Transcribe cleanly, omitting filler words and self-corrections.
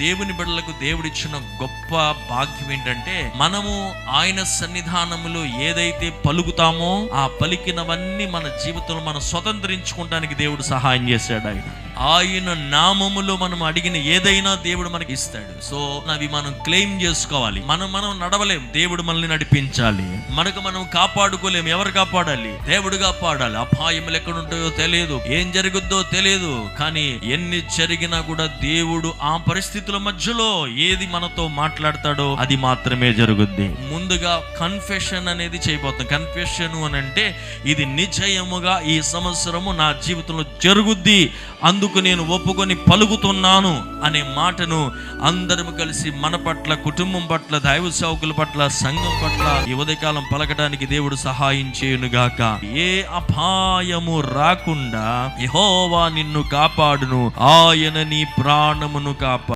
దేవుని బిడ్డలకు దేవుడిచ్చిన గొప్ప భాగ్యం ఏంటంటే, మనము ఆయన సన్నిధానములో ఏదైతే పలుకుతామో ఆ పలికినవన్నీ మన జీవితంలో మనం స్వతంత్రించుకోవడానికి దేవుడు సహాయం చేశాడు. ఆయన నామములో మనం అడిగిన ఏదైనా దేవుడు మనకి ఇస్తాడు. సో అవి మనం క్లెయిమ్ చేసుకోవాలి. మనం నడవలేం, దేవుడు మనల్ని నడిపించాలి. మనం కాపాడుకోలేం, ఎవరు కాపాడాలి? దేవుడు కాపాడాలి. అపాయములు ఎక్కడుంటాయో తెలియదు, ఏం జరుగుద్దో తెలియదు, కానీ ఎన్ని జరిగినా కూడా దేవుడు ఆ పరిస్థితుల మధ్యలో ఏది మనతో మాట్లాడతాడో అది మాత్రమే జరుగుద్ది. ముందుగా కన్ఫెషన్ అనేది చేయబోతాం. కన్ఫెషన్ అని అంటే, ఇది నిశ్చయముగా ఈ సంవత్సరము నా జీవితంలో జరుగుద్ది, అందుకు నేను ఒప్పుకొని పలుకుతున్నాను అనే మాటను అందరం కలిసి మన పట్ల, కుటుంబం పట్ల, దైవ సేవకుల పట్ల, సంఘం పట్ల ఈ ఉదయకాలం పలకడానికి దేవుడు సహాయం చేయునుగాక. ఏ అపాయము రాకుండా యెహోవా నిన్ను కాపాడును, ఆయన నీ ప్రాణమును కాపాడు.